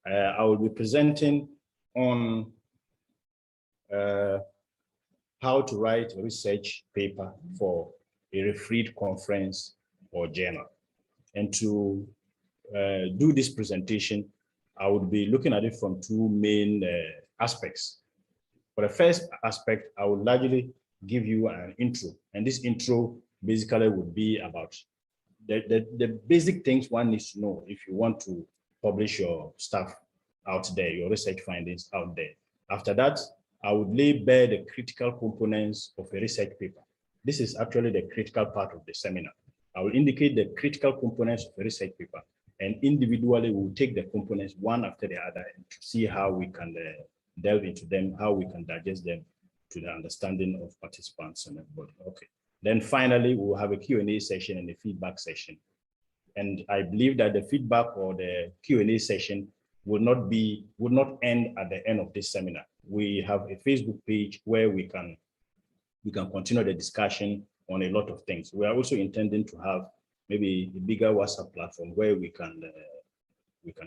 I will be presenting on how to write a research paper for a refereed conference or journal. And to do this presentation, I would be looking at it from two main aspects. For the first aspect, I will largely give you an intro, and this intro basically would be about the basic things one needs to know if you want to publish your stuff out there, your research findings out there. After that, I would lay bare the critical components of a research paper. This is actually the critical part of the seminar. I will indicate the critical components of a research paper, and individually we'll take the components one after the other and see how we can delve into them, how we can digest them to the understanding of participants and everybody. Okay. Then finally, we'll have a Q&A session and a feedback session. And I believe that the feedback or the Q&A session would not end at the end of this seminar. We have a Facebook page where we can continue the discussion on a lot of things. We are also intending to have maybe a bigger WhatsApp platform where we can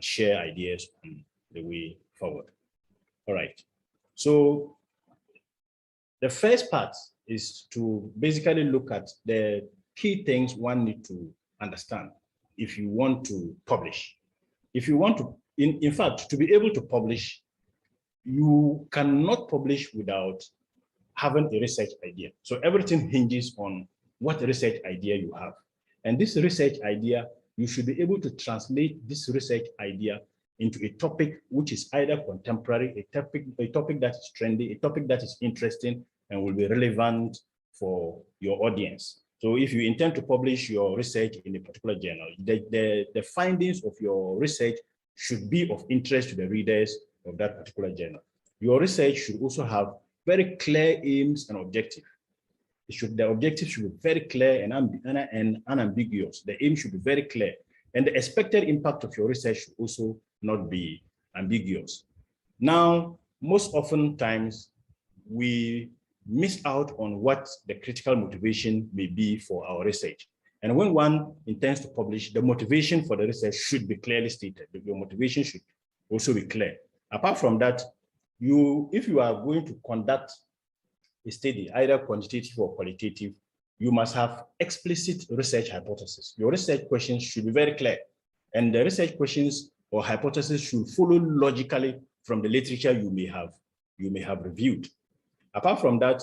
share ideas on the way forward. All right. So the first part is to basically look at the key things one need to understand if you want to publish. If you want to, in fact, to be able to publish, you cannot publish without having a research idea. So everything hinges on what research idea you have. And this research idea, you should be able to translate this research idea into a topic which is either contemporary, a topic that is trendy, a topic that is interesting and will be relevant for your audience. So if you intend to publish your research in a particular journal, the findings of your research should be of interest to the readers of that particular journal. Your research should also have very clear aims and objectives. The objectives should be very clear and unambiguous. The aim should be very clear. And the expected impact of your research should also not be ambiguous. Now, most often times, we miss out on what the critical motivation may be for our research. And when one intends to publish, the motivation for the research should be clearly stated. Your motivation should also be clear. Apart from that, if you are going to conduct a study, either quantitative or qualitative, you must have explicit research hypothesis. Your research questions should be very clear, and the research questions or hypothesis should follow logically from the literature you may have reviewed. Apart from that,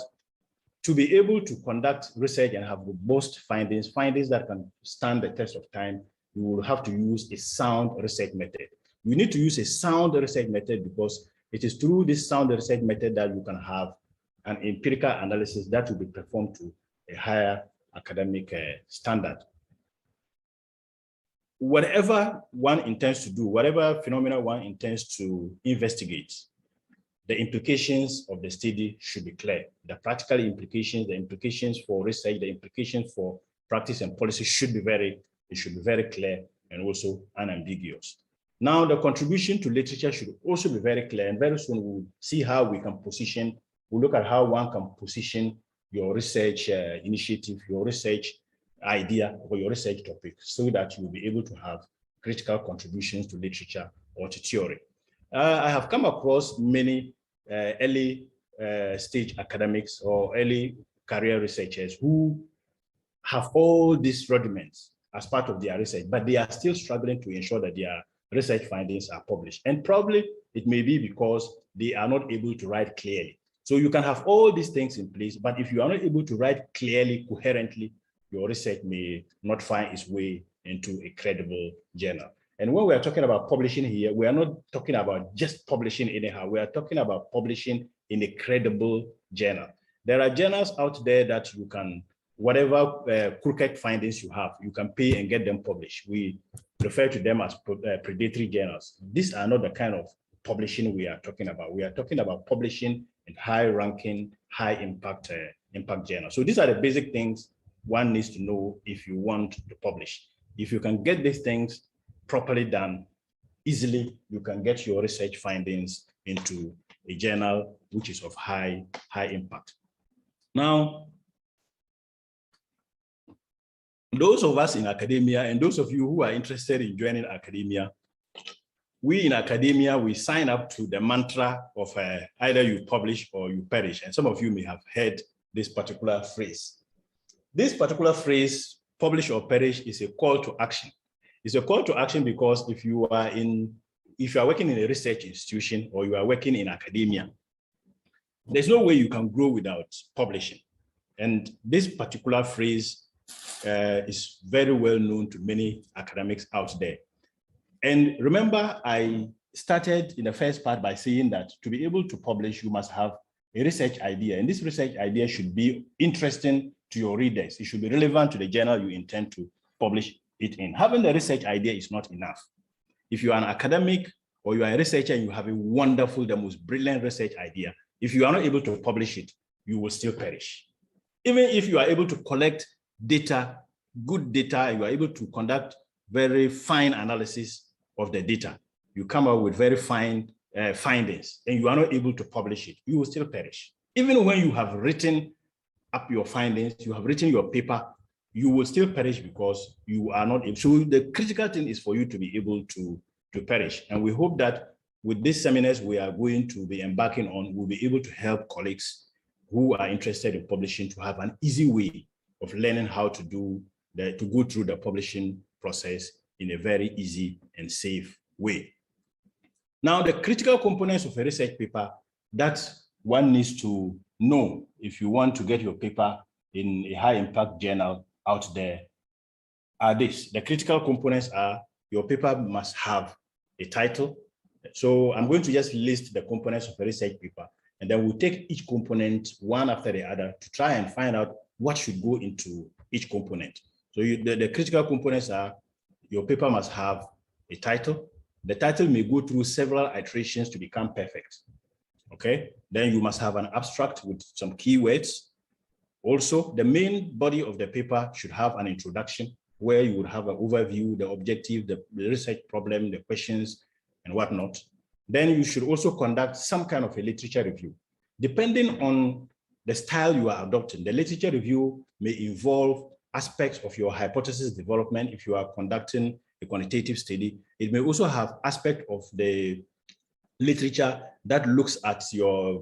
to be able to conduct research and have robust findings that can stand the test of time, you will have to use a sound research method. You need to use a sound research method because it is through this sound research method that you can have an empirical analysis that will be performed to a higher academic standard. Whatever one intends to do, whatever phenomena one intends to investigate, the implications of the study should be clear. The practical implications, the implications for research, the implications for practice and policy should be very clear and also unambiguous. Now, the contribution to literature should also be very clear, and very soon we'll see how we can position, we'll look at how one can position your research initiative, your research idea, or your research topic, so that you'll be able to have critical contributions to literature or to theory. I have come across many early stage academics or early career researchers who have all these rudiments as part of their research, but they are still struggling to ensure that their research findings are published. And probably it may be because they are not able to write clearly. So you can have all these things in place, but if you are not able to write clearly, coherently, your research may not find its way into a credible journal. And when we are talking about publishing here, we are not talking about just publishing anyhow. We are talking about publishing in a credible journal. There are journals out there that you can, whatever crooked findings you have, you can pay and get them published. We refer to them as predatory journals. These are not the kind of publishing we are talking about. We are talking about publishing in high-ranking, high-impact journals. So these are the basic things one needs to know if you want to publish. If you can get these things properly done, easily, you can get your research findings into a journal which is of high impact. Now, those of us in academia and those of you who are interested in joining academia, we in academia, we sign up to the mantra of either you publish or you perish. And some of you may have heard this particular phrase. This particular phrase, publish or perish, is a call to action. It's a call to action because if you are working in a research institution or you are working in academia, there's no way you can grow without publishing. And this particular phrase is very well known to many academics out there. And remember, I started in the first part by saying that to be able to publish, you must have a research idea. And this research idea should be interesting to your readers. It should be relevant to the journal you intend to publish it in. Having the research idea is not enough. If you are an academic or you are a researcher and you have a wonderful, the most brilliant research idea, if you are not able to publish it, you will still perish. Even if you are able to collect data, good data, you are able to conduct very fine analysis of the data, you come up with very fine findings, and you are not able to publish it, you will still perish. Even when you have written up your findings, you have written your paper, you will still perish because you are not able. So the critical thing is for you to be able to perish. And we hope that with these seminars we are going to be embarking on, we'll be able to help colleagues who are interested in publishing to have an easy way of learning how to go through the publishing process in a very easy and safe way. Now, the critical components of a research paper that one needs to know if you want to get your paper in a high impact journal out there are this. The critical components are your paper must have a title. So I'm going to just list the components of a research paper, and then we'll take each component one after the other to try and find out what should go into each component. So the critical components are your paper must have a title. The title may go through several iterations to become perfect. Okay, then you must have an abstract with some keywords. Also, the main body of the paper should have an introduction where you would have an overview, the objective, the research problem, the questions, and whatnot. Then you should also conduct some kind of a literature review. Depending on the style you are adopting, the literature review may involve aspects of your hypothesis development. If you are conducting a quantitative study, it may also have aspect of the literature that looks at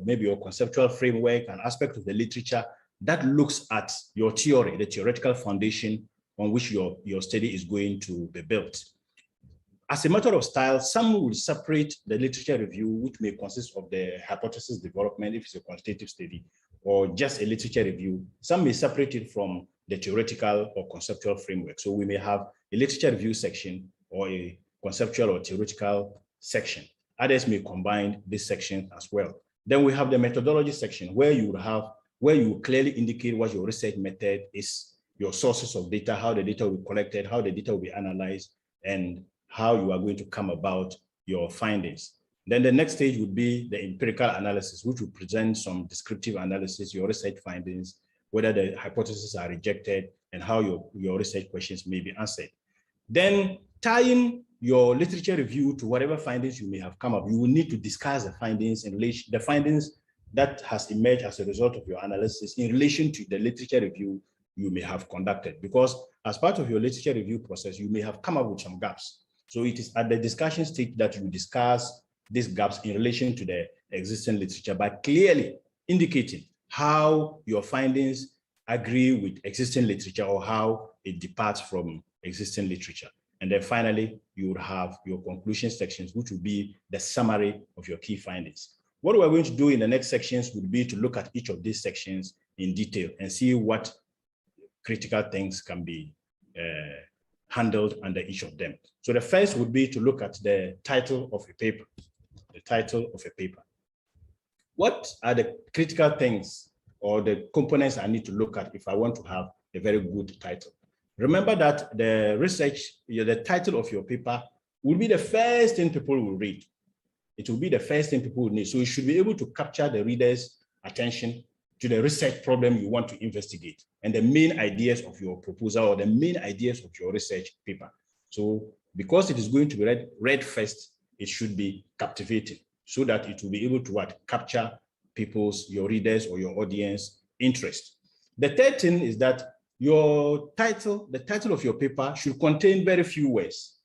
maybe your conceptual framework, an aspect of the literature that looks at your theory, the theoretical foundation on which your study is going to be built. As a matter of style, some will separate the literature review, which may consist of the hypothesis development, if it's a quantitative study, or just a literature review. Some may separate it from the theoretical or conceptual framework. So we may have a literature review section or a conceptual or theoretical section. Others may combine this section as well. Then we have the methodology section where you clearly indicate what your research method is, your sources of data, how the data will be collected, how the data will be analyzed, and how you are going to come about your findings. Then the next stage would be the empirical analysis, which will present some descriptive analysis, your research findings, whether the hypotheses are rejected, and how your research questions may be answered. Then tying your literature review to whatever findings you may have come up, you will need to discuss the findings that has emerged as a result of your analysis in relation to the literature review you may have conducted. Because as part of your literature review process, you may have come up with some gaps. So it is at the discussion stage that you discuss these gaps in relation to the existing literature by clearly indicating how your findings agree with existing literature or how it departs from existing literature. And then finally, you would have your conclusion sections, which will be the summary of your key findings. What we're going to do in the next sections would be to look at each of these sections in detail and see what critical things can be handled under each of them. So the first would be to look at the title of a paper, the title of a paper. What are the critical things or the components I need to look at if I want to have a very good title? Remember that the title of your paper will be the first thing people will read. It will be the first thing people will need. So you should be able to capture the reader's attention to the research problem you want to investigate and the main ideas of your proposal or the main ideas of your research paper. So because it is going to be read first, it should be captivating so that it will be able to capture your readers or your audience interest. The third thing is that the title of your paper should contain very few words.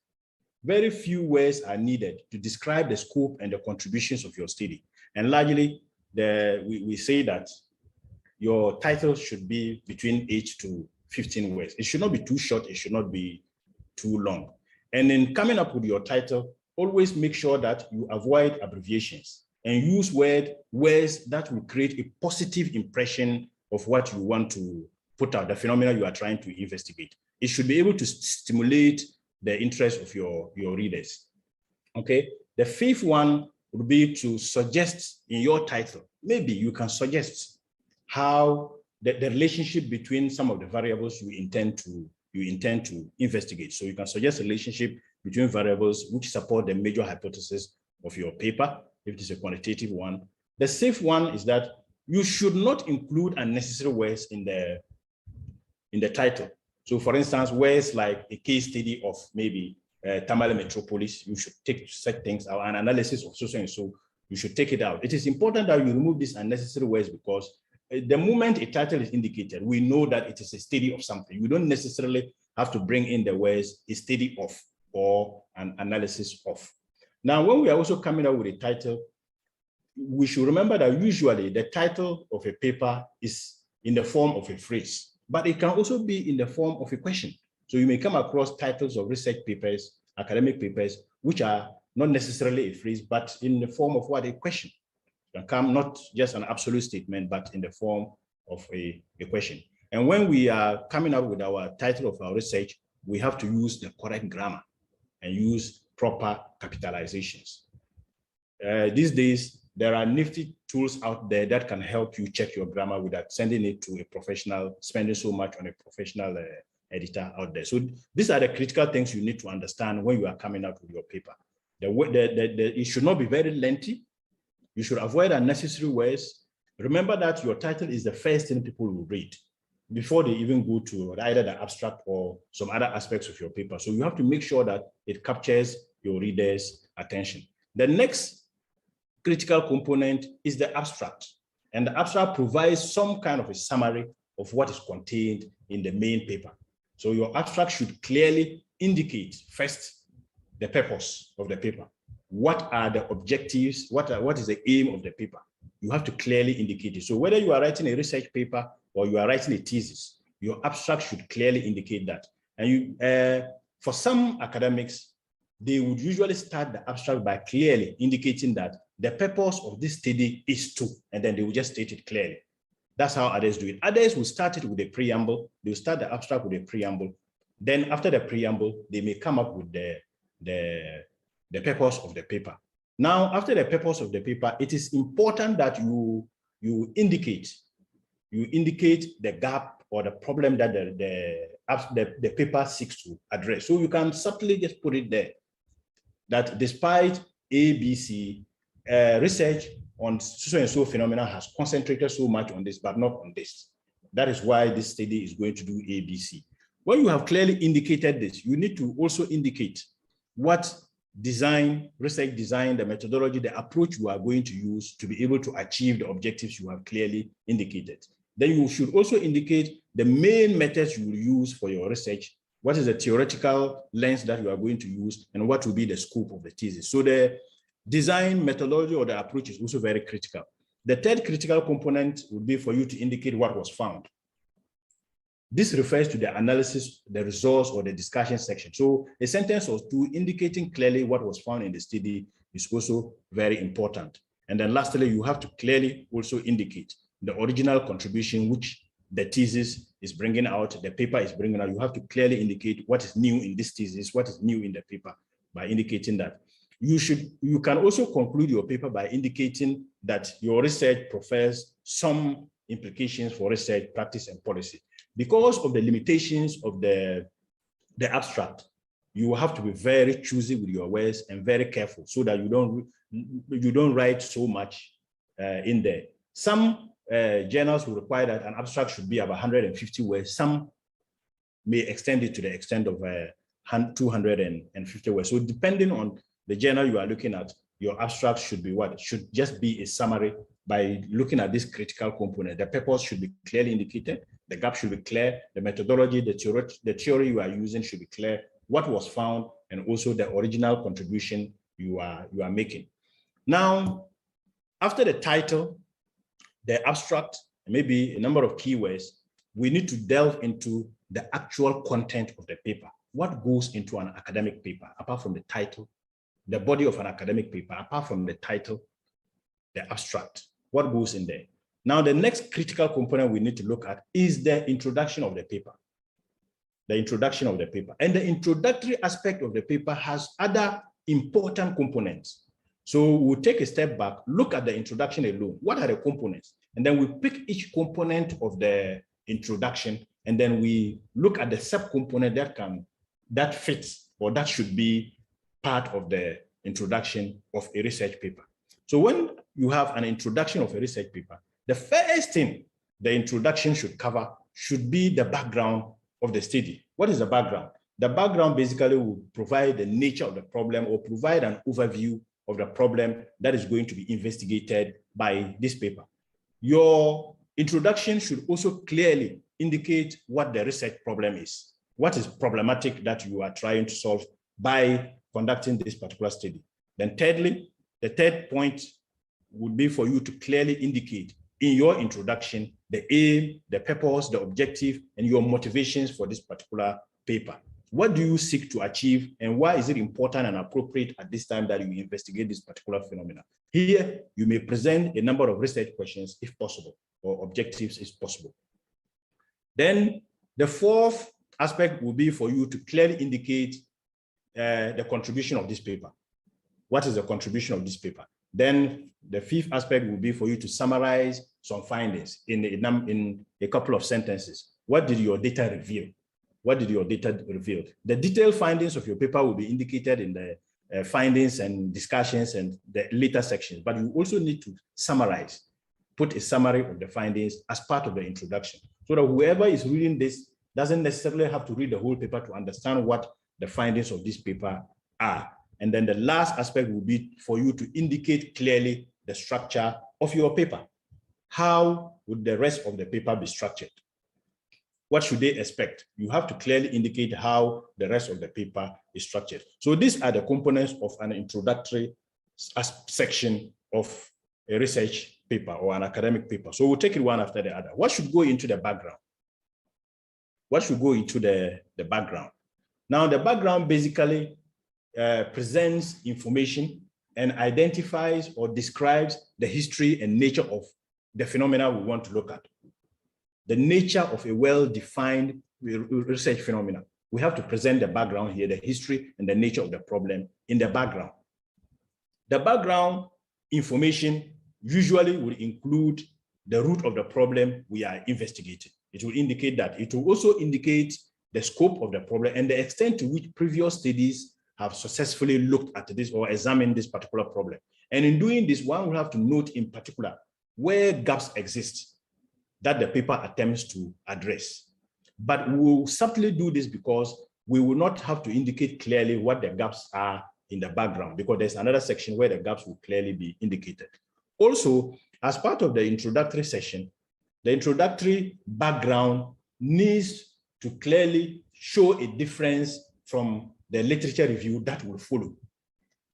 very few words are needed to describe the scope and the contributions of your study. And largely, we say that your title should be between 8 to 15 words. It should not be too short. It should not be too long. And in coming up with your title, always make sure that you avoid abbreviations and use words that will create a positive impression of what you want to put out, the phenomena you are trying to investigate. It should be able to stimulate the interest of your readers. Okay. The fifth one would be to suggest in your title. Maybe you can suggest how the relationship between some of the variables you intend to investigate. So you can suggest a relationship between variables which support the major hypothesis of your paper, if it is a quantitative one. The safe one is that you should not include unnecessary words in the title. So for instance, words like a case study of maybe Tamale Metropolis, you should take such things out, an analysis of so and so, you should take it out. It is important that you remove these unnecessary words because the moment a title is indicated, we know that it is a study of something. You don't necessarily have to bring in the words a study of or an analysis of. Now, when we are also coming up with a title, we should remember that usually the title of a paper is in the form of a phrase, but it can also be in the form of a question. So you may come across titles of research papers, academic papers, which are not necessarily a phrase, but in the form of what? A question. It can come not just an absolute statement, but in the form of a question. And when we are coming up with our title of our research, we have to use the correct grammar and use proper capitalizations. These days, there are nifty tools out there that can help you check your grammar without sending it to a professional, spending so much on a professional editor out there. So these are the critical things you need to understand when you are coming out with your paper. It should not be very lengthy. You should avoid unnecessary words. Remember that your title is the first thing people will read before they even go to either the abstract or some other aspects of your paper. So you have to make sure that it captures your readers' attention. The next critical component is the abstract. And the abstract provides some kind of a summary of what is contained in the main paper. So your abstract should clearly indicate first the purpose of the paper. What are the objectives? What is the aim of the paper? You have to clearly indicate it. So whether you are writing a research paper or you are writing a thesis, your abstract should clearly indicate that. And for some academics, they would usually start the abstract by clearly indicating that the purpose of this study is to, and then they will just state it clearly. That's how others do it. Others will start it with a preamble. They will start the abstract with a preamble. Then after the preamble, they may come up with the purpose of the paper. Now, after the purpose of the paper, it is important that you indicate the gap or the problem that the paper seeks to address. So you can subtly just put it there, that despite ABC, research on so and so phenomena has concentrated so much on this, but not on this. That is why this study is going to do ABC. When you have clearly indicated this, you need to also indicate what research design, the methodology, the approach you are going to use to be able to achieve the objectives you have clearly indicated. Then you should also indicate the main methods you will use for your research, what is the theoretical lens that you are going to use, and what will be the scope of the thesis. So the design methodology or the approach is also very critical. The third critical component would be for you to indicate what was found. This refers to the analysis, the results, or the discussion section. So a sentence or two indicating clearly what was found in the study is also very important. And then lastly, you have to clearly also indicate the original contribution which the thesis is bringing out, the paper is bringing out. You have to clearly indicate what is new in this thesis, what is new in the paper by indicating that. You can also conclude your paper by indicating that your research provides some implications for research, practice, and policy. Because of the limitations of the abstract, you have to be very choosy with your words and very careful so that you don't write so much in there. Some journals will require that an abstract should be about 150 words. Some may extend it to the extent of 250 words. So depending on the journal you are looking at, your abstract should be what? It should just be a summary by looking at this critical component. The purpose should be clearly indicated. The gap should be clear. The methodology, the theory you are using should be clear. what was found, and also the original contribution you are making. Now, after the title, the abstract, maybe a number of keywords, we need to delve into the actual content of the paper. What goes into an academic paper, apart from the title, the body of an academic paper, apart from the title, the abstract, what goes in there? Now, the next critical component we need to look at is the introduction of the paper. The introduction of the paper. And the introductory aspect of the paper has other important components. So we'll take a step back, look at the introduction alone. What are the components? And then we pick each component of the introduction, and then we look at the subcomponent that fits or that should be part of the introduction of a research paper. So when you have an introduction of a research paper, the first thing the introduction should cover should be the background of the study. What is the background? The background basically will provide the nature of the problem or provide an overview of the problem that is going to be investigated by this paper. Your introduction should also clearly indicate what the research problem is. What is problematic that you are trying to solve by conducting this particular study. Then thirdly, the third point would be for you to clearly indicate in your introduction the aim, the purpose, the objective, and your motivations for this particular paper. What do you seek to achieve, and why is it important and appropriate at this time that you investigate this particular phenomenon? Here, you may present a number of research questions if possible, or objectives if possible. Then the fourth aspect will be for you to clearly indicate the contribution of this paper. What is the contribution of this paper? Then the fifth aspect will be for you to summarize some findings in a couple of sentences. What did your data reveal? What did your data reveal? The detailed findings of your paper will be indicated in the findings and discussions and the later sections, but you also need to summarize, put a summary of the findings as part of the introduction, so that whoever is reading this doesn't necessarily have to read the whole paper to understand what the findings of this paper are. And then the last aspect will be for you to indicate clearly the structure of your paper. How would the rest of the paper be structured? What should they expect? You have to clearly indicate how the rest of the paper is structured. So these are the components of an introductory section of a research paper or an academic paper. So we'll take it one after the other. What should go into the background? What should go into the background? Now, the background basically presents information and identifies or describes the history and nature of the phenomena we want to look at. The nature of a well-defined research phenomena. We have to present the background here, the history and the nature of the problem in the background. The background information usually will include the root of the problem we are investigating. It will indicate that. It will also indicate the scope of the problem and the extent to which previous studies have successfully looked at this or examined this particular problem. And in doing this, one will have to note in particular where gaps exist that the paper attempts to address. But we will subtly do this because we will not have to indicate clearly what the gaps are in the background, because there's another section where the gaps will clearly be indicated. Also, as part of the introductory session, the introductory background needs to clearly show a difference from the literature review that will follow.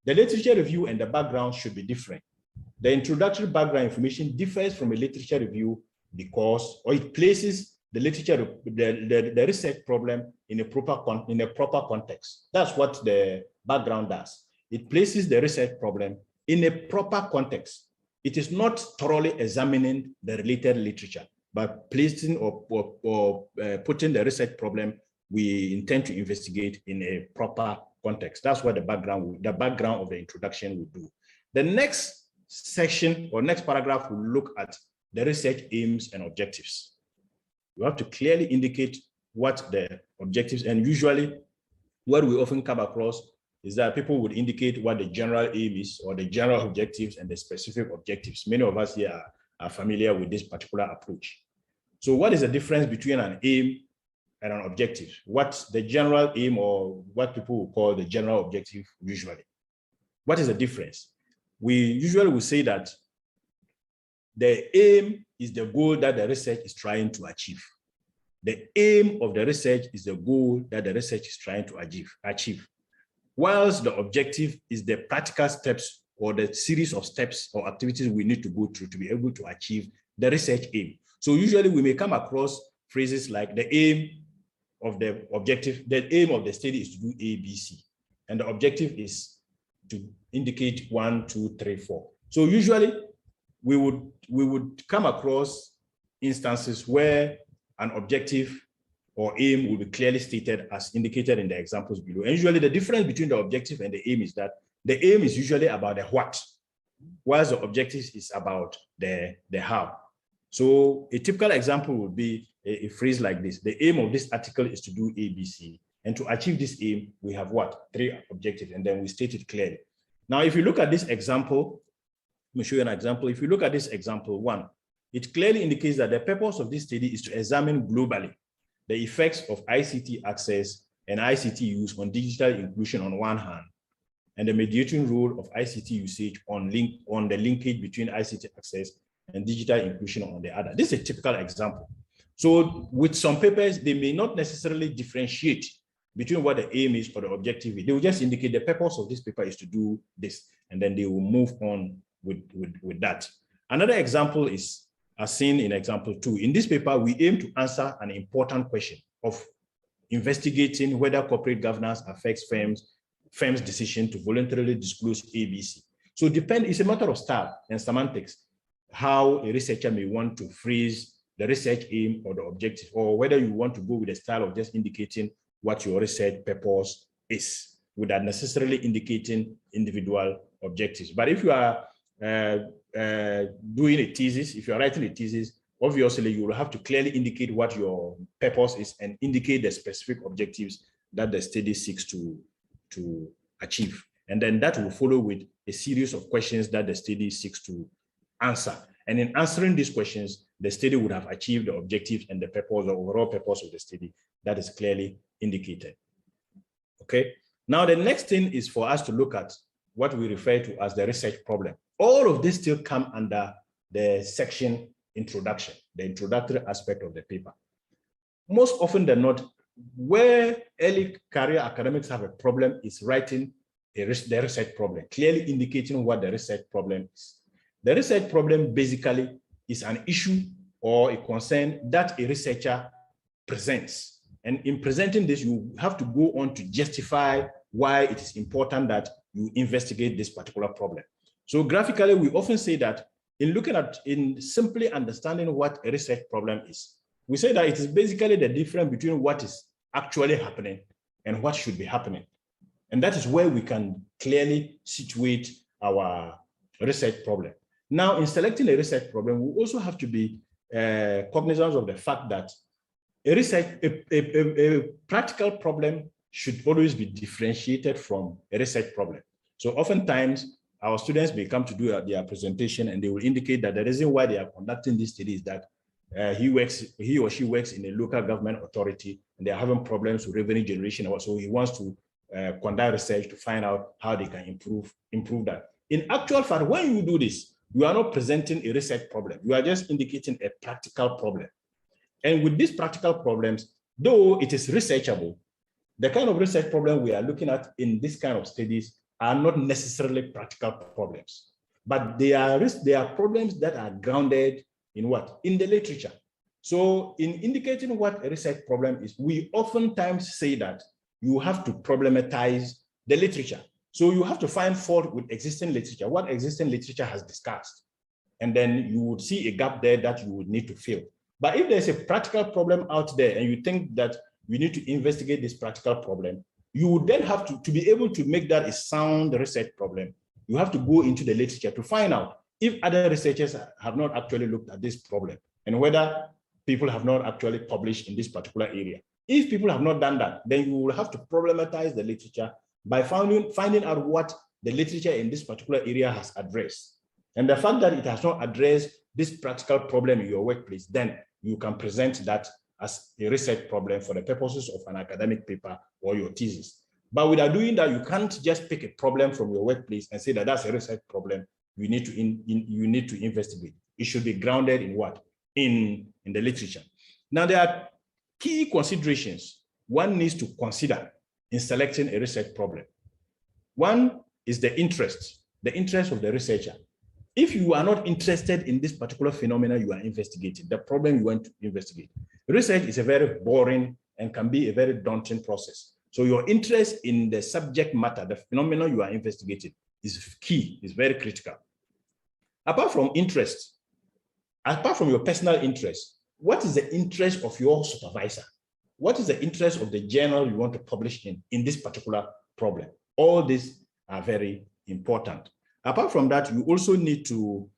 The literature review and the background should be different. The introductory background information differs from a literature review because, or it places the literature, the research problem in a proper context. That's what the background does. It places the research problem in a proper context. It is not thoroughly examining the related literature, but placing or putting the research problem we intend to investigate in a proper context. That's what the background of the introduction will do. The next section or next paragraph will look at the research aims and objectives. You have to clearly indicate what the objectives, and usually what we often come across is that people would indicate what the general aim is or the general objectives and the specific objectives. Many of us here are familiar with this particular approach. So what is the difference between an aim and an objective? What's the general aim, or what people will call the general objective usually? What is the difference? We usually will say that the aim is the goal that the research is trying to achieve. the aim of the research is the goal that the research is trying to achieve. Whilst the objective is the practical steps or the series of steps or activities we need to go through to be able to achieve the research aim. So usually we may come across phrases like the aim of the objective, the aim of the study is to do A, B, C. And the objective is to indicate 1, 2, 3, 4. So usually we would come across instances where an objective or aim will be clearly stated as indicated in the examples below. And usually the difference between the objective and the aim is that the aim is usually about the what, whilst the objective is about the how. So a typical example would be a phrase like this. The aim of this article is to do ABC. And to achieve this aim, we have what? 3 objectives, and then we state it clearly. Now, if you look at this example, let me show you an example. If you look at this example 1, it clearly indicates that the purpose of this study is to examine globally the effects of ICT access and ICT use on digital inclusion on one hand, and the mediating role of ICT usage on the linkage between ICT access and digital inclusion on the other. This is a typical example. So with some papers, they may not necessarily differentiate between what the aim is or the objective is. They will just indicate the purpose of this paper is to do this, and then they will move on with that. Another example is as seen in example 2. In this paper, we aim to answer an important question of investigating whether corporate governance affects firms' decision to voluntarily disclose ABC. So it's a matter of style and semantics, how a researcher may want to phrase the research aim or the objective, or whether you want to go with the style of just indicating what your research purpose is, without necessarily indicating individual objectives. But if you are doing a thesis, if you're writing a thesis, obviously you will have to clearly indicate what your purpose is and indicate the specific objectives that the study seeks to achieve. And then that will follow with a series of questions that the study seeks to answer. And in answering these questions, the study would have achieved the objectives and the purpose, the overall purpose of the study that is clearly indicated. Okay. Now, the next thing is for us to look at what we refer to as the research problem. All of this still come under the section introduction, the introductory aspect of the paper. Most often than not, where early career academics have a problem is writing the research problem, clearly indicating what the research problem is. The research problem basically is an issue or a concern that a researcher presents. And in presenting this, you have to go on to justify why it is important that you investigate this particular problem. So graphically, we often say that in simply understanding what a research problem is, we say that it is basically the difference between what is actually happening and what should be happening. And that is where we can clearly situate our research problem. Now, in selecting a research problem, we also have to be cognizant of the fact that a practical problem should always be differentiated from a research problem. So oftentimes, our students may come to do their presentation and they will indicate that the reason why they are conducting this study is that he or she works in a local government authority and they're having problems with revenue generation. So he wants to conduct research to find out how they can improve that. In actual fact, when you do this, you are not presenting a research problem. You are just indicating a practical problem. And with these practical problems, though it is researchable, the kind of research problem we are looking at in this kind of studies are not necessarily practical problems, but they are problems that are grounded in what? In the literature. So in indicating what a research problem is, we oftentimes say that you have to problematize the literature. So you have to find fault with existing literature, what existing literature has discussed. And then you would see a gap there that you would need to fill. But if there's a practical problem out there and you think that you need to investigate this practical problem, you would then have to be able to make that a sound research problem. You have to go into the literature to find out if other researchers have not actually looked at this problem and whether people have not actually published in this particular area. If people have not done that, then you will have to problematize the literature by finding out what the literature in this particular area has addressed. And the fact that it has not addressed this practical problem in your workplace, then you can present that as a research problem for the purposes of an academic paper or your thesis. But without doing that, you can't just pick a problem from your workplace and say that that's a research problem you need to investigate. It should be grounded in what? In the literature. Now, there are key considerations one needs to consider in selecting a research problem. One is the interest of the researcher. If you are not interested in this particular phenomena you are investigating, the problem you want to investigate, research is a very boring and can be a very daunting process. So your interest in the subject matter, the phenomena you are investigating, is key, is very critical. Apart from interest, apart from your personal interest, what is the interest of your supervisor? What is the interest of the journal you want to publish in this particular problem? All these are very important. Apart from that, you also need to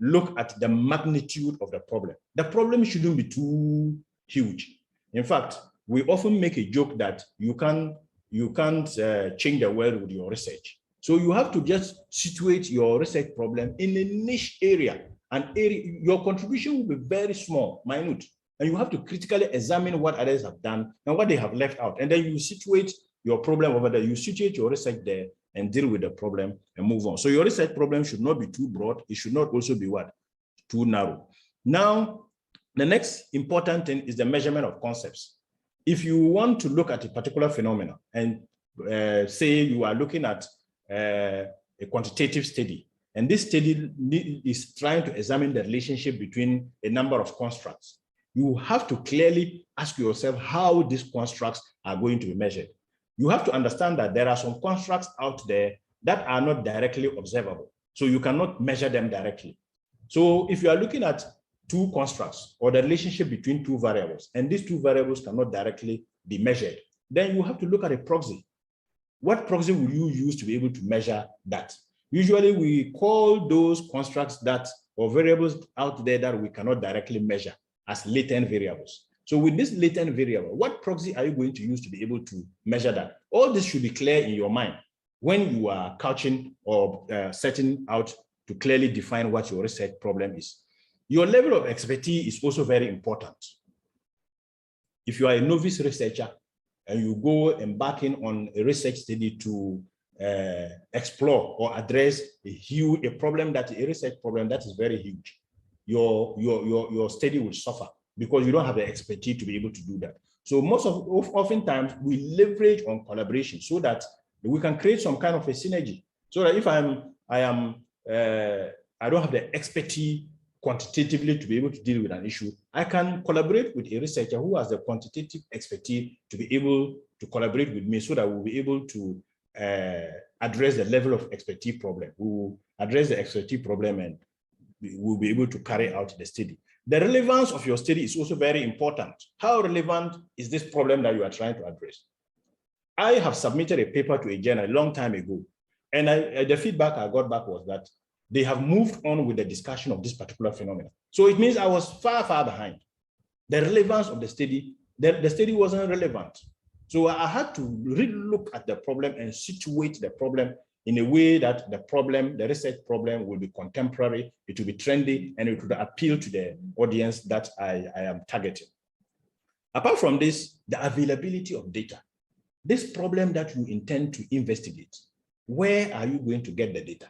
look at the magnitude of the problem. The problem shouldn't be too huge. In fact, we often make a joke that you can't change the world with your research. So you have to just situate your research problem in a niche area. Your contribution will be very small, minute, and you have to critically examine what others have done and what they have left out. And then you situate your problem over there, you situate your research there and deal with the problem and move on. So your research problem should not be too broad. It should not also be what? Too narrow. Now, the next important thing is the measurement of concepts. If you want to look at a particular phenomenon and say you are looking at a quantitative study, and this study is trying to examine the relationship between a number of constructs, you have to clearly ask yourself how these constructs are going to be measured. You have to understand that there are some constructs out there that are not directly observable. So you cannot measure them directly. So if you are looking at two constructs or the relationship between two variables, and these two variables cannot directly be measured, then you have to look at a proxy. What proxy will you use to be able to measure that? Usually we call those constructs that, or variables out there that we cannot directly measure, as latent variables. So with this latent variable, what proxy are you going to use to be able to measure that? All this should be clear in your mind when you are couching or setting out to clearly define what your research problem is. Your level of expertise is also very important. If you are a novice researcher and you go embarking on a research study to explore or address a problem that a research problem that is very huge, your study will suffer because you don't have the expertise to be able to do that. So oftentimes we leverage on collaboration so that we can create some kind of a synergy. So that if I don't have the expertise quantitatively to be able to deal with an issue, I can collaborate with a researcher who has the quantitative expertise to be able to collaborate with me so that we'll be able to address the level of expertise problem. We will address the expertise problem and we'll be able to carry out the study. The relevance of your study is also very important. How relevant is this problem that you are trying to address? I have submitted a paper to a journal a long time ago, and the feedback I got back was that they have moved on with the discussion of this particular phenomenon. So it means I was far, far behind. The relevance of the study, the study wasn't relevant. So I had to really look at the problem and situate the problem in a way that the research problem will be contemporary, it will be trendy, and it will appeal to the audience that I am targeting. Apart from this, the availability of data. This problem that you intend to investigate, where are you going to get the data?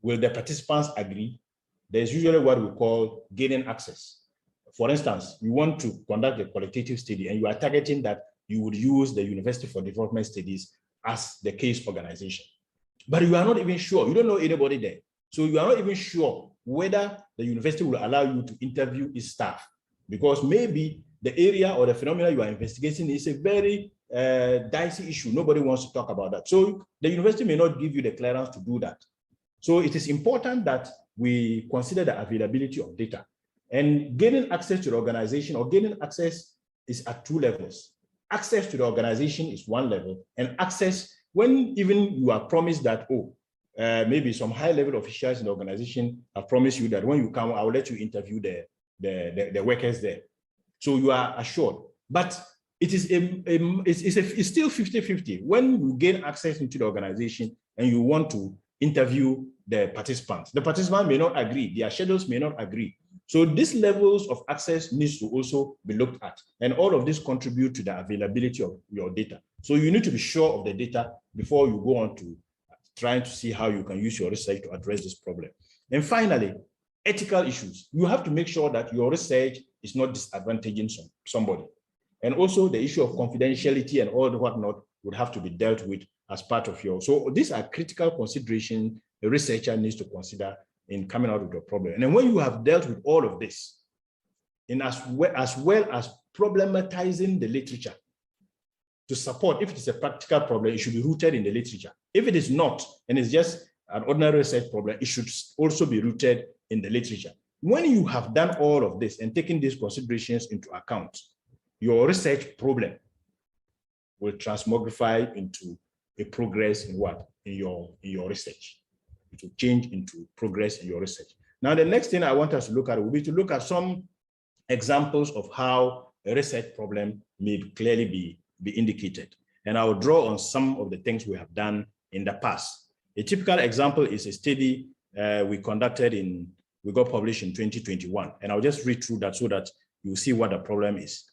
Will the participants agree? There's usually what we call gaining access. For instance, you want to conduct a qualitative study and you are targeting that you would use the University for Development Studies as the case organization. But you are not even sure, you don't know anybody there. So you are not even sure whether the university will allow you to interview its staff, because maybe the area or the phenomena you are investigating is a very dicey issue. Nobody wants to talk about that. So the university may not give you the clearance to do that. So it is important that we consider the availability of data. And gaining access to the organization or gaining access is at two levels. Access to the organization is one level, and access when even you are promised that, maybe some high-level officials in the organization have promised you that when you come, I will let you interview the workers there. So you are assured. But it is it's still 50-50. When you gain access into the organization and you want to interview the participants may not agree, their schedules may not agree. So these levels of access needs to also be looked at, and all of this contribute to the availability of your data. So you need to be sure of the data before you go on to trying to see how you can use your research to address this problem. And finally, ethical issues. You have to make sure that your research is not disadvantaging somebody. And also the issue of confidentiality and all the whatnot would have to be dealt with as part of your, so these are critical considerations a researcher needs to consider in coming out with a problem. And then when you have dealt with all of this, in as well as problematizing the literature to support, if it is a practical problem, it should be rooted in the literature. If it is not, and it's just an ordinary research problem, it should also be rooted in the literature. When you have done all of this and taken these considerations into account, your research problem will transmogrify into a progress in what? In your research. It will change into progress in your research. Now, the next thing I want us to look at will be to look at some examples of how a research problem may clearly be indicated. And I will draw on some of the things we have done in the past. A typical example is a study we conducted we got published in 2021. And I'll just read through that so that you see what the problem is.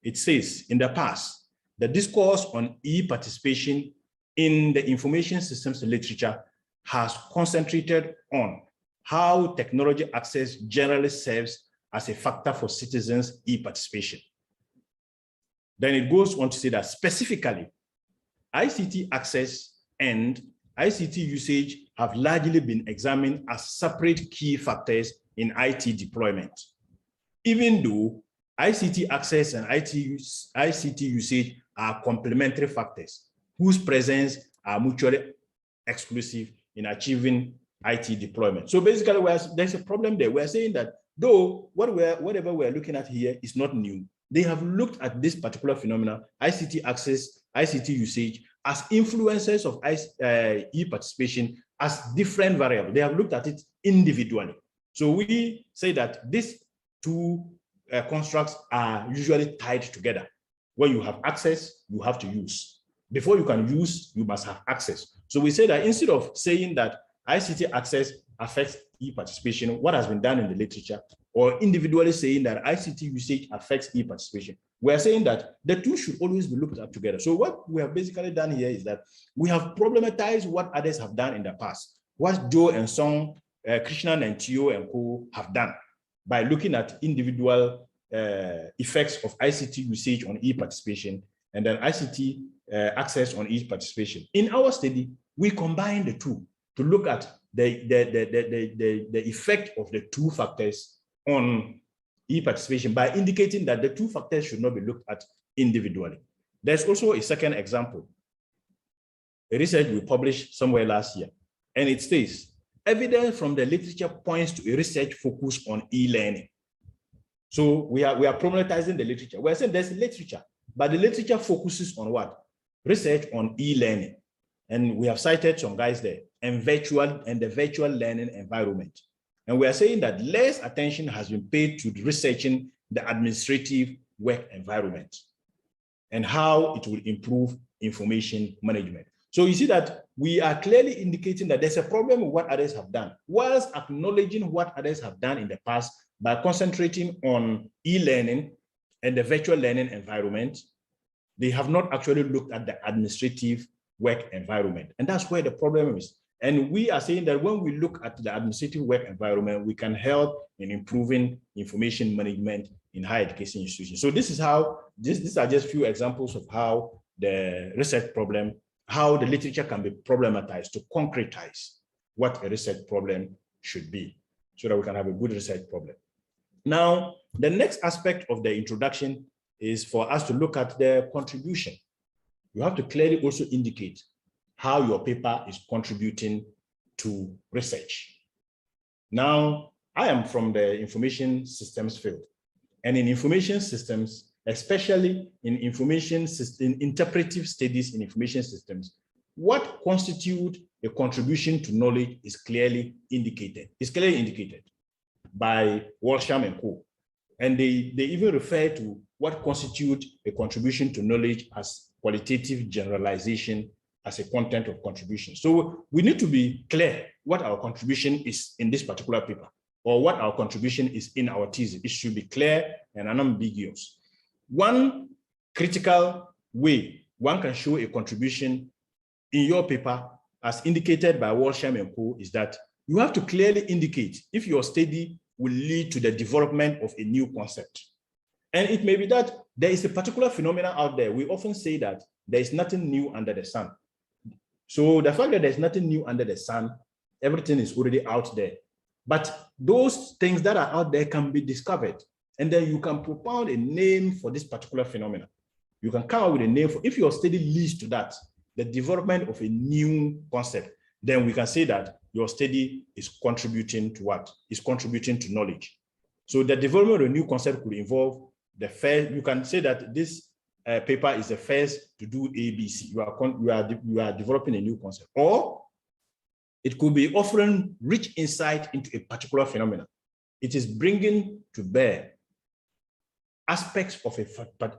It says, in the past, the discourse on e-participation in the information systems literature has concentrated on how technology access generally serves as a factor for citizens' e-participation. Then it goes on to say that specifically, ICT access and ICT usage have largely been examined as separate key factors in IT deployment, even though ICT access and ICT usage are complementary factors whose presence are mutually exclusive in achieving IT deployment. So basically, there's a problem there. We're saying that though whatever we're looking at here is not new, they have looked at this particular phenomenon, ICT access, ICT usage, as influences of e-participation as different variables. They have looked at it individually. So we say that these two constructs are usually tied together. When you have access, you have to use. Before you can use, you must have access. So we say that instead of saying that ICT access affects e-participation, what has been done in the literature, or individually saying that ICT usage affects e-participation, we are saying that the two should always be looked at together. So what we have basically done here is that we have problematized what others have done in the past, what Joe and Song, Krishnan and Tio and Co have done by looking at individual effects of ICT usage on e-participation and then ICT access on e-participation. In our study, we combine the two to look at the effect of the two factors on e-participation by indicating that the two factors should not be looked at individually. There's also a second example, a research we published somewhere last year, and it states, evidence from the literature points to a research focus on e-learning. So we are problematizing the literature. We're saying there's literature, but the literature focuses on what? Research on e-learning. And we have cited some guys there, and the virtual learning environment. And we are saying that less attention has been paid to researching the administrative work environment and how it will improve information management. So you see that we are clearly indicating that there's a problem with what others have done, whilst acknowledging what others have done in the past by concentrating on e-learning and the virtual learning environment. They have not actually looked at the administrative work environment. And that's where the problem is. And we are saying that when we look at the administrative work environment, we can help in improving information management in higher education institutions. So this is how, these are just few examples of how the research problem, how the literature can be problematized to concretize what a research problem should be so that we can have a good research problem. Now, the next aspect of the introduction is for us to look at the contribution. You have to clearly also indicate how your paper is contributing to research. Now, I am from the information systems field, and in information systems, especially in interpretive studies in information systems, what constitutes a contribution to knowledge is clearly indicated. It's clearly indicated by Walsham and Co. And they even refer to what constitutes a contribution to knowledge as qualitative generalization as a content of contribution. So we need to be clear what our contribution is in this particular paper, or what our contribution is in our thesis. It should be clear and unambiguous. One critical way one can show a contribution in your paper, as indicated by Walsham and Co., is that you have to clearly indicate if your study will lead to the development of a new concept, And it may be that there is a particular phenomenon out there. We often say that there is nothing new under the sun. So the fact that there's nothing new under the sun, everything is already out there. But those things that are out there can be discovered. And then you can propound a name for this particular phenomenon. You can come up with a name for, if your study leads to that, the development of a new concept, then we can say that your study is contributing to what? Is contributing to knowledge. So the development of a new concept could involve the first, you can say that this paper is the first to do ABC. You are developing a new concept. Or it could be offering rich insight into a particular phenomenon. It is bringing to bear aspects of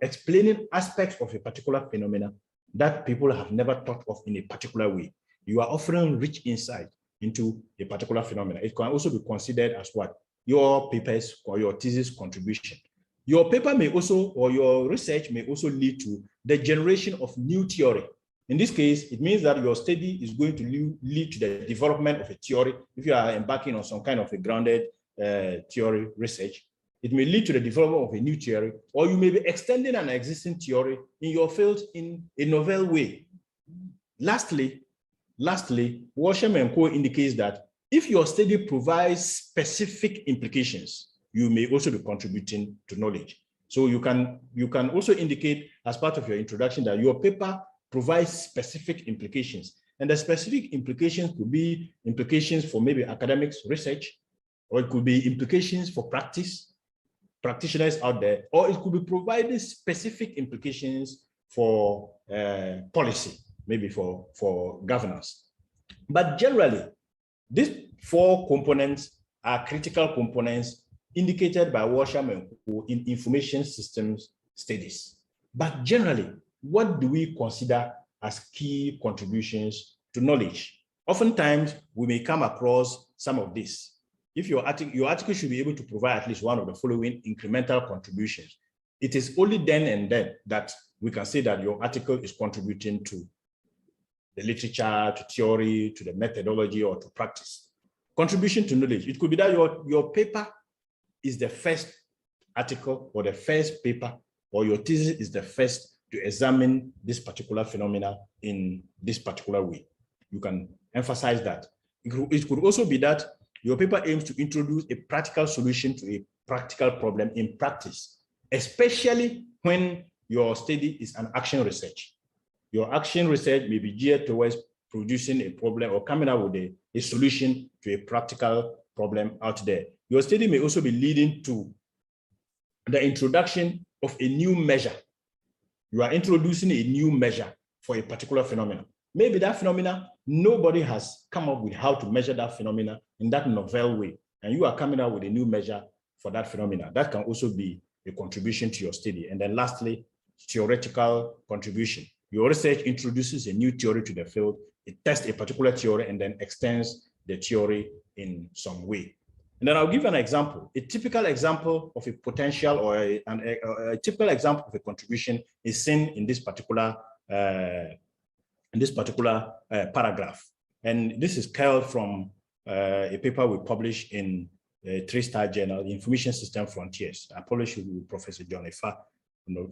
explaining aspects of a particular phenomenon that people have never thought of in a particular way. You are offering rich insight into a particular phenomenon. It can also be considered as what? Your papers or your thesis contribution. Your paper may also, or your research may also lead to the generation of new theory. In this case, it means that your study is going to lead to the development of a theory. If you are embarking on some kind of a grounded theory research, it may lead to the development of a new theory, or you may be extending an existing theory in your field in a novel way. Lastly, Walsham and Co. indicates that if your study provides specific implications, you may also be contributing to knowledge. So you can also indicate as part of your introduction that your paper provides specific implications. And the specific implications could be implications for maybe academics, research, or it could be implications for practitioners out there, or it could be providing specific implications for policy, maybe for governance. But generally, these four components are critical components indicated by Walsham and Co. in information systems studies. But generally, what do we consider as key contributions to knowledge? Oftentimes, we may come across some of this. If your article should be able to provide at least one of the following incremental contributions, it is only then and then that we can say that your article is contributing to the literature, to theory, to the methodology, or to practice. Contribution to knowledge. It could be that your paper is the first article or the first paper, or your thesis is the first to examine this particular phenomena in this particular way. You can emphasize that. It could also be that your paper aims to introduce a practical solution to a practical problem in practice, especially when your study is an action research. Your action research may be geared towards producing a problem or coming up with a solution to a practical problem out there. Your study may also be leading to the introduction of a new measure. You are introducing a new measure for a particular phenomenon. Maybe that phenomena, nobody has come up with how to measure that phenomena in that novel way, and you are coming out with a new measure for that phenomena. That can also be a contribution to your study. And then lastly, theoretical contribution. Your research introduces a new theory to the field, it tests a particular theory and then extends the theory in some way. And then I'll give an example. A typical example of a potential or a typical example of a contribution is seen in this particular paragraph. And this is curled from a paper we published in a 3-star journal, Information System Frontiers. I published with Professor John Ifa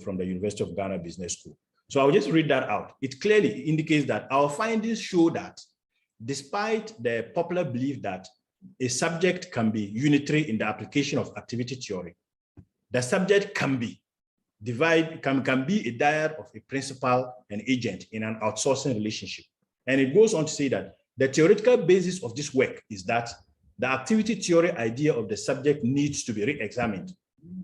from the University of Ghana Business School. So I'll just read that out. It clearly indicates that our findings show that despite the popular belief that a subject can be unitary in the application of activity theory, the subject can be a dyad of a principal and agent in an outsourcing relationship. And it goes on to say that the theoretical basis of this work is that the activity theory idea of the subject needs to be re-examined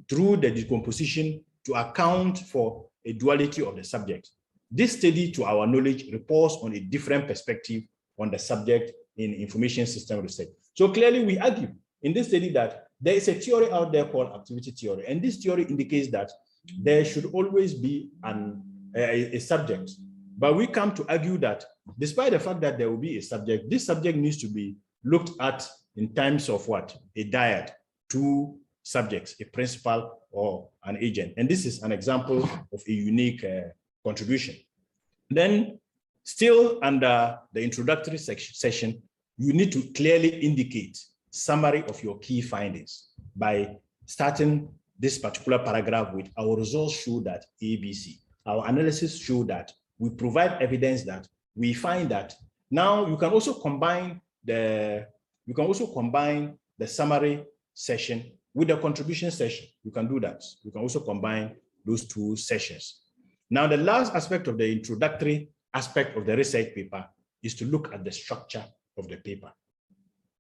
through the decomposition to account for a duality of the subject. This study, to our knowledge, reports on a different perspective on the subject in information system research. So clearly we argue in this study that there is a theory out there called activity theory, and this theory indicates that there should always be a subject. But we come to argue that despite the fact that there will be a subject, this subject needs to be looked at in terms of what? A dyad, two subjects, a principal or an agent. And this is an example of a unique contribution. Then still under the introductory session, you need to clearly indicate summary of your key findings by starting this particular paragraph with our results show that ABC. Our analysis show that we provide evidence that we find that. Now you can also combine the summary session with the contribution session. You can do that. You can also combine those two sessions. Now the last aspect of the introductory aspect of the research paper is to look at the structure of the paper.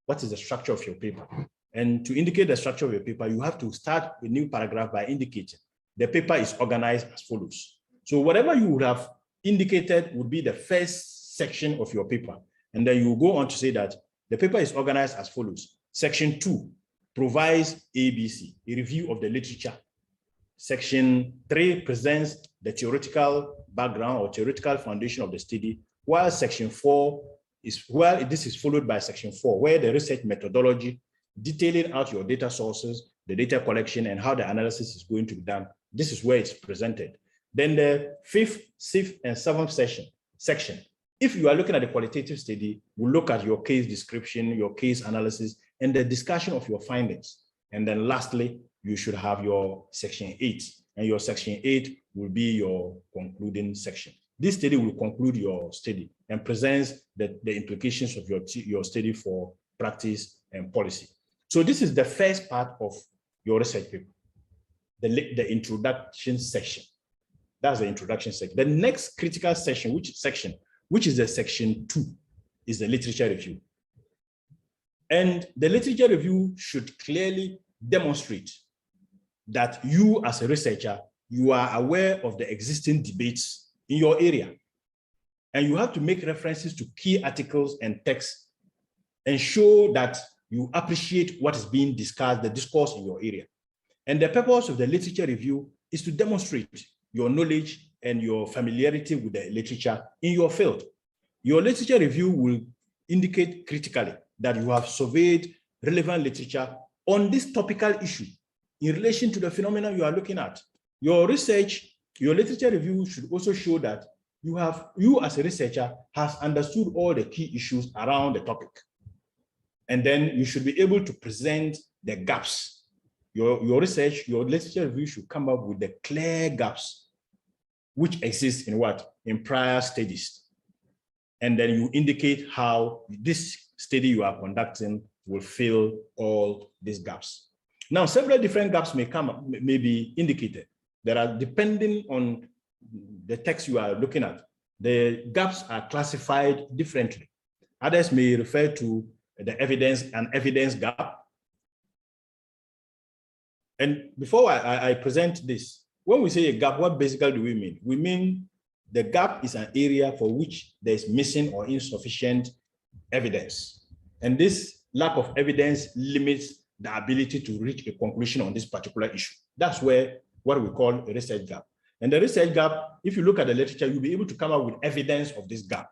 What is the structure of your paper? And to indicate the structure of your paper, you have to start a new paragraph by indicating the paper is organized as follows. So whatever you would have indicated would be the first section of your paper. And then you go on to say that the paper is organized as follows. Section 2 provides ABC, a review of the literature. Section 3 presents the theoretical background or theoretical foundation of the study, while Section 4 is, this is followed by Section 4, where the research methodology, detailing out your data sources, the data collection, and how the analysis is going to be done. This is where it's presented. Then the 5th, 6th, and 7th section, if you are looking at the qualitative study, we'll look at your case description, your case analysis, and the discussion of your findings. And then lastly, you should have your Section 8, and your Section 8 will be your concluding section. This study will conclude your study and presents the implications of your study for practice and policy. So this is the first part of your research paper, the introduction section. That's the introduction section. The next critical section, which is the Section 2, is the literature review. And the literature review should clearly demonstrate that you as a researcher, you are aware of the existing debates in your area. And you have to make references to key articles and texts and show that you appreciate what is being discussed, the discourse in your area. And the purpose of the literature review is to demonstrate your knowledge and your familiarity with the literature in your field. Your literature review will indicate critically that you have surveyed relevant literature on this topical issue in relation to the phenomenon you are looking at. Your research, your literature review should also show that you as a researcher has understood all the key issues around the topic. And then you should be able to present the gaps. Your research, your literature review should come up with the clear gaps which exist in what? In prior studies. And then you indicate how this study you are conducting will fill all these gaps. Now, several different gaps may be indicated. There are, depending on the text you are looking at, the gaps are classified differently. Others may refer to the evidence gap. And before I present this, when we say a gap, what basically do we mean? We mean the gap is an area for which there is missing or insufficient evidence. And this lack of evidence limits the ability to reach a conclusion on this particular issue. That's where what we call a research gap. And the research gap, if you look at the literature, you'll be able to come up with evidence of this gap.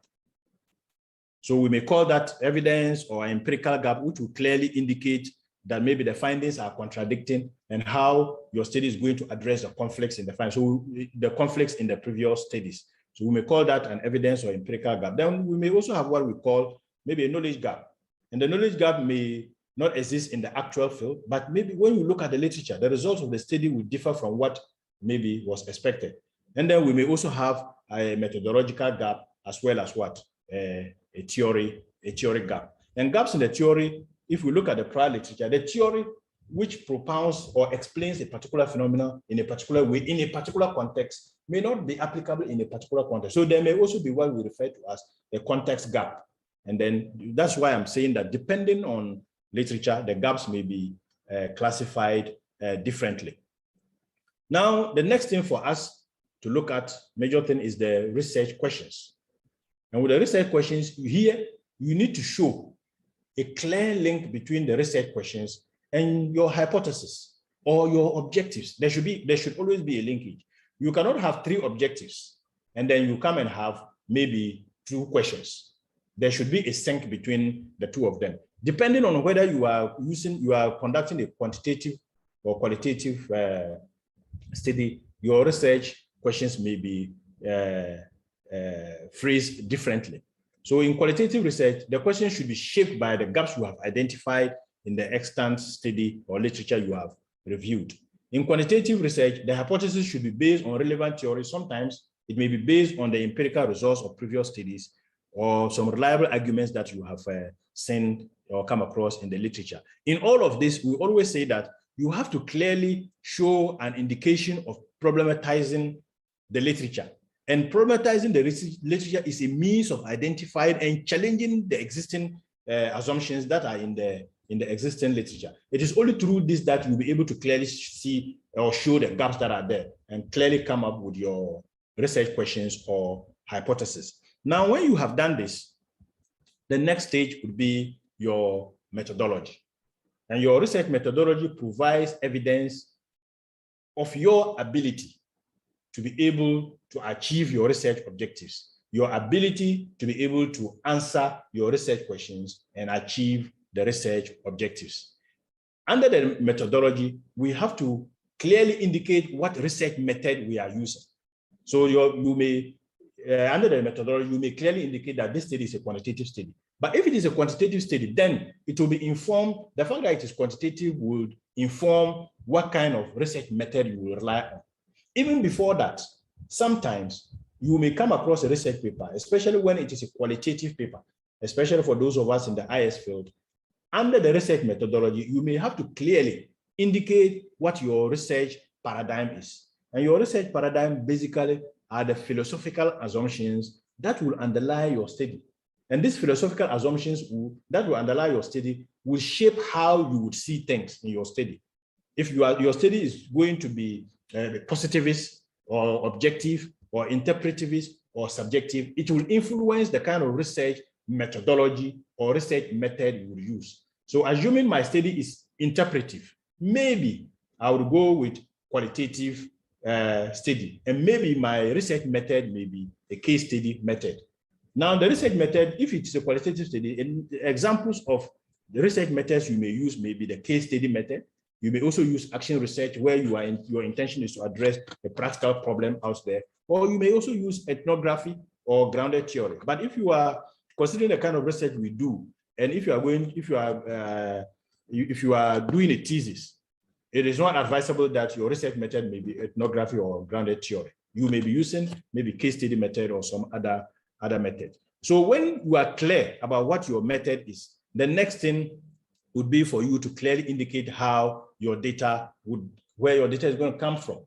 So we may call that evidence or empirical gap, which will clearly indicate that maybe the findings are contradicting and how your study is going to address the conflicts in the findings. So the conflicts in the previous studies. So we may call that an evidence or empirical gap. Then we may also have what we call maybe a knowledge gap. And the knowledge gap may not exist in the actual field, but maybe when you look at the literature, the results of the study will differ from what maybe was expected. And then we may also have a methodological gap as well as what? A theory gap. And gaps in the theory, if we look at the prior literature, the theory which propounds or explains a particular phenomenon in a particular way, in a particular context, may not be applicable in a particular context. So there may also be what we refer to as a context gap. And then that's why I'm saying that depending on literature, the gaps may be classified differently. Now, the next thing for us to look at, major thing, is the research questions. And with the research questions, here, you need to show a clear link between the research questions and your hypothesis or your objectives. There should always be a linkage. You cannot have 3 objectives and then you come and have maybe 2 questions. There should be a sync between the 2 of them. Depending on whether you are conducting a quantitative or qualitative study, your research questions may be phrased differently. So in qualitative research, the questions should be shaped by the gaps you have identified in the extant study or literature you have reviewed. In quantitative research, the hypothesis should be based on relevant theory. Sometimes it may be based on the empirical results of previous studies or some reliable arguments that you have seen or come across in the literature. In all of this, we always say that you have to clearly show an indication of problematizing the literature. And problematizing the literature is a means of identifying and challenging the existing assumptions that are in the existing literature. It is only through this that you'll be able to clearly see or show the gaps that are there and clearly come up with your research questions or hypothesis. Now, when you have done this, the next stage would be your methodology. And your research methodology provides evidence of your ability to be able to achieve your research objectives, your ability to be able to answer your research questions and achieve the research objectives. Under the methodology, we have to clearly indicate what research method we are using. So you may, under the methodology, you may clearly indicate that this study is a quantitative study. But if it is a quantitative study, then it will be informed, the fact that it is quantitative would inform what kind of research method you will rely on. Even before that, sometimes you may come across a research paper, especially when it is a qualitative paper, especially for those of us in the IS field. Under the research methodology, you may have to clearly indicate what your research paradigm is. And your research paradigm basically are the philosophical assumptions that will underlie your study. And these philosophical assumptions that will underlie your study will shape how you would see things in your study. If your study is going to be positivist or objective or interpretivist or subjective, it will influence the kind of research methodology or research method you will use. So assuming my study is interpretive, maybe I would go with qualitative study, and maybe my research method may be a case study method. Now, the research method, if it's a qualitative study, and examples of the research methods you may use may be the case study method. You may also use action research where your intention is to address a practical problem out there, or you may also use ethnography or grounded theory. But if you are considering the kind of research we do, and if you are doing a thesis, it is not advisable that your research method may be ethnography or grounded theory. You may be using maybe case study method or some other method. So when you are clear about what your method is, the next thing would be for you to clearly indicate how your data where your data is going to come from,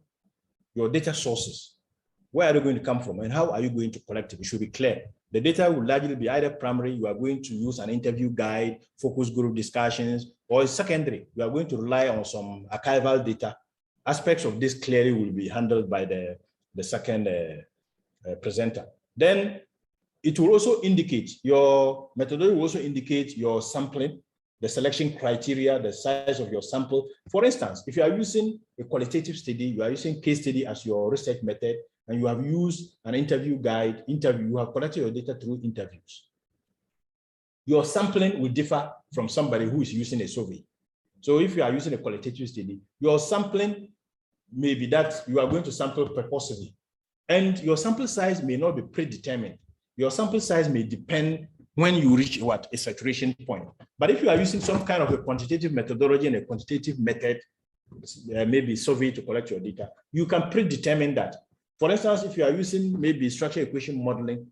your data sources. Where are they going to come from and how are you going to collect it? It should be clear. The data will largely be either primary, you are going to use an interview guide, focus group discussions, or secondary, you are going to rely on some archival data. Aspects of this clearly will be handled by the second presenter. Then it will also indicate, your methodology will also indicate your sampling, the selection criteria, the size of your sample. For instance, if you are using a qualitative study, you are using case study as your research method, and you have used an interview guide, you have collected your data through interviews. Your sampling will differ from somebody who is using a survey. So if you are using a qualitative study, your sampling may be that you are going to sample purposely, and your sample size may not be predetermined. Your sample size may depend when you reach a saturation point. But if you are using some kind of a quantitative methodology and a quantitative method, maybe survey to collect your data, you can predetermine that. For instance, if you are using maybe structure equation modeling,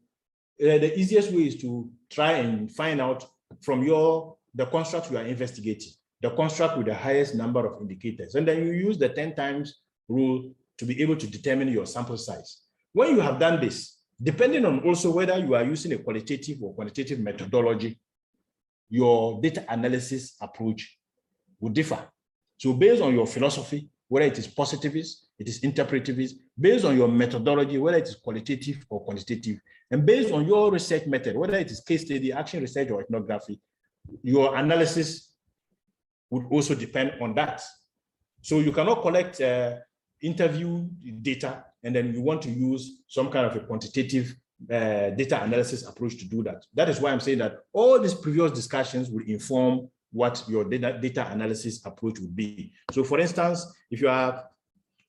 the easiest way is to try and find out from the construct you are investigating, the construct with the highest number of indicators. And then you use the 10 times rule to be able to determine your sample size. When you have done this, depending on also whether you are using a qualitative or quantitative methodology, your data analysis approach will differ. So based on your philosophy, whether it is positivist, it is interpretivist, based on your methodology, whether it is qualitative or quantitative, and based on your research method, whether it is case study, action research, or ethnography, your analysis would also depend on that. So you cannot collect interview data and then you want to use some kind of a quantitative data analysis approach to do that. That is why I'm saying that all these previous discussions will inform what your data analysis approach would be. So for instance, if you are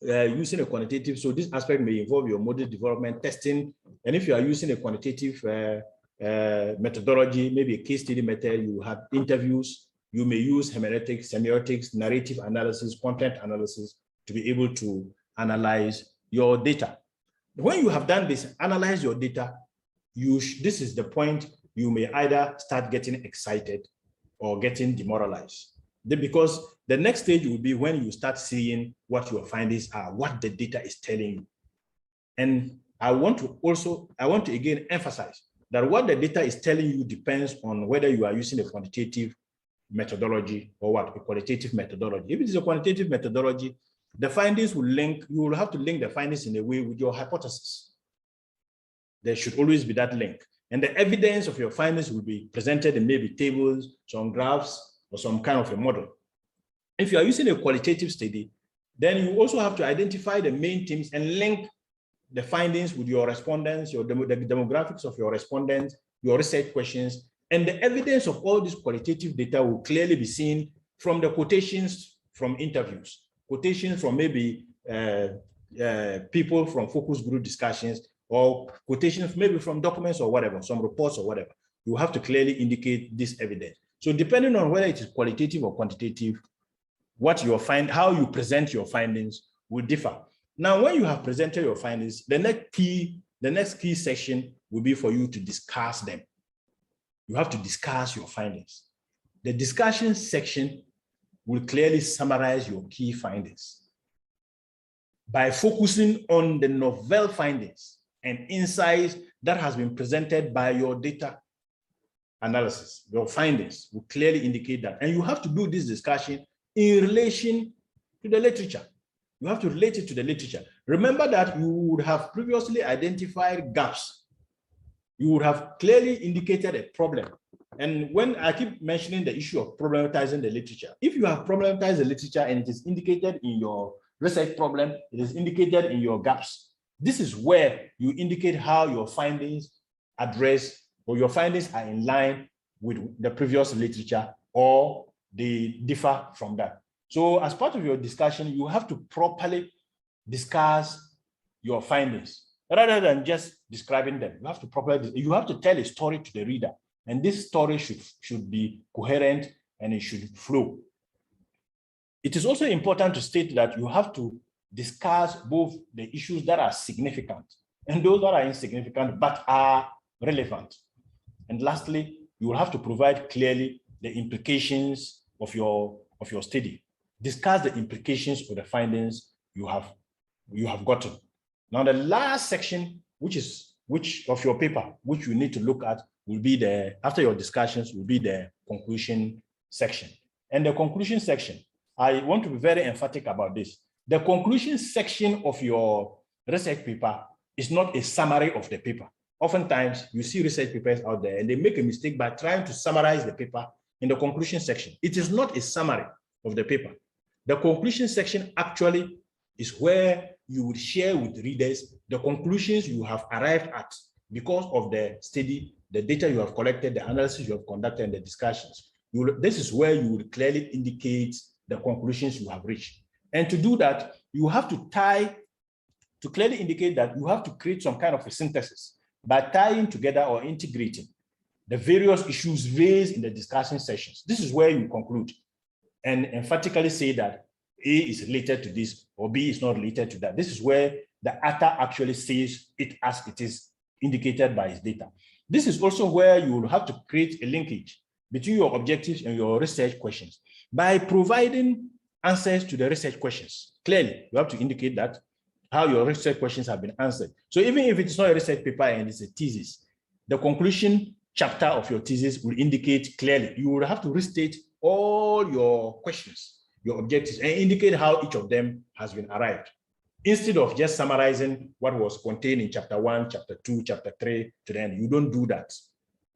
using a quantitative, so this aspect may involve your model development, testing, and if you are using a quantitative methodology, maybe a case study method, you have interviews, you may use hermeneutics, semiotics, narrative analysis, content analysis, to be able to analyze your data. When you have done this, analyze your data, this is the point you may either start getting excited or getting demoralized. Because the next stage will be when you start seeing what your findings are, what the data is telling you. And I want to again emphasize that what the data is telling you depends on whether you are using a quantitative methodology or what, a qualitative methodology. If it is a quantitative methodology, the findings will link, you will have to link the findings in a way with your hypothesis. There should always be that link. And the evidence of your findings will be presented in maybe tables, some graphs, or some kind of a model. If you are using a qualitative study, then you also have to identify the main themes and link the findings with your respondents, the demographics of your respondents, your research questions, and the evidence of all this qualitative data will clearly be seen from the quotations from interviews, quotations from maybe people from focus group discussions, or quotations maybe from documents or whatever, some reports or whatever. You have to clearly indicate this evidence. So depending on whether it is qualitative or quantitative, how you present your findings will differ. Now, when you have presented your findings, the next key section will be for you to discuss them. You have to discuss your findings. The discussion section will clearly summarize your key findings by focusing on the novel findings and insights that has been presented by your data analysis. Your findings will clearly indicate that. And you have to do this discussion in relation to the literature. You have to relate it to the literature. Remember that you would have previously identified gaps. You would have clearly indicated a problem. And when I keep mentioning the issue of problematizing the literature, if you have problematized the literature and it is indicated in your research problem, it is indicated in your gaps, this is where you indicate how your findings address, or your findings are in line with the previous literature, or they differ from that. So as part of your discussion, you have to properly discuss your findings rather than just describing them. You have to tell a story to the reader, and this story should be coherent and it should flow. It is also important to state that you have to discuss both the issues that are significant and those that are insignificant but are relevant. And lastly, you will have to provide clearly the implications of your study. Discuss the implications of the findings you have gotten. Now, the last section, which of your paper, which you need to look at, will be after your discussions, will be the conclusion section. And the conclusion section, I want to be very emphatic about this. The conclusion section of your research paper is not a summary of the paper. Oftentimes, you see research papers out there and they make a mistake by trying to summarize the paper in the conclusion section. It is not a summary of the paper. The conclusion section actually is where you would share with readers the conclusions you have arrived at because of the study, the data you have collected, the analysis you have conducted, and the discussions. This is where you would clearly indicate the conclusions you have reached. And to do that, you have to clearly indicate that you have to create some kind of a synthesis by tying together or integrating the various issues raised in the discussion sessions. This is where you conclude and emphatically say that A is related to this or B is not related to that. This is where the author actually says it as it is indicated by his data. This is also where you will have to create a linkage between your objectives and your research questions by providing answers to the research questions. Clearly, you have to indicate that how your research questions have been answered. So even if it's not a research paper and it's a thesis, the conclusion chapter of your thesis will indicate clearly. You will have to restate all your questions, your objectives, and indicate how each of them has been arrived, instead of just summarizing what was contained in chapter 1, chapter 2, chapter 3 to the end. You don't do that.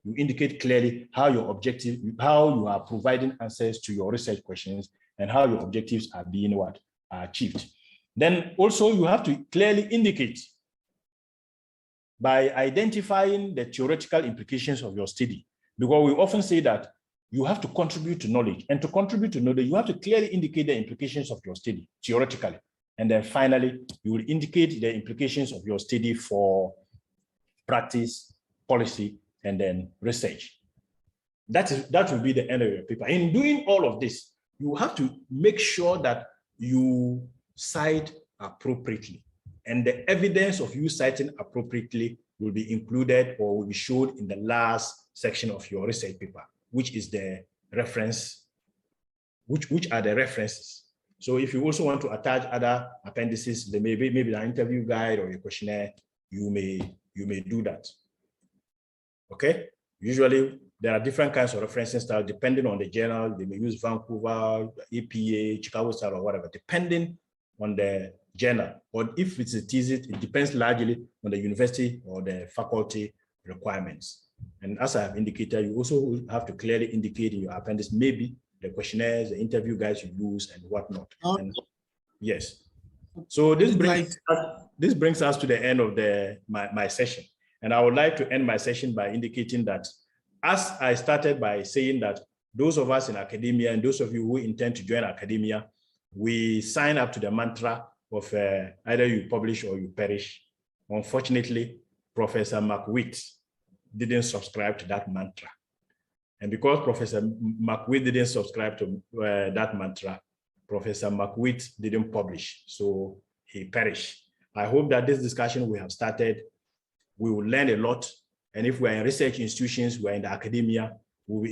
You indicate clearly how your objective, how you are providing answers to your research questions and how your objectives are being achieved. Then also you have to clearly indicate by identifying the theoretical implications of your study, because we often say that you have to contribute to knowledge, and to contribute to knowledge, you have to clearly indicate the implications of your study theoretically. And then finally, you will indicate the implications of your study for practice, policy, and then research. That will be the end of your paper. In doing all of this, you have to make sure that you cite appropriately. And the evidence of you citing appropriately will be included or will be shown in the last section of your research paper, which is the reference, which are the references. So if you also want to attach other appendices, there may be maybe an interview guide or a questionnaire, you may do that. Okay. Usually there are different kinds of referencing style depending on the journal. They may use Vancouver, APA, Chicago style, or whatever, depending on the journal. Or if it's a thesis, it depends largely on the university or the faculty requirements. And as I have indicated, you also have to clearly indicate in your appendix maybe the questionnaires, the interview guides you use, and whatnot. And yes. So this brings us to the end of my session. And I would like to end my session by indicating that, as I started by saying that those of us in academia and those of you who intend to join academia, we sign up to the mantra of either you publish or you perish. Unfortunately, Professor McWheat didn't subscribe to that mantra. And because Professor McWheat didn't subscribe to that mantra, Professor McWheat didn't publish, so he perished. I hope that this discussion we have started, we will learn a lot. And if we're in research institutions, we're in the academia, we will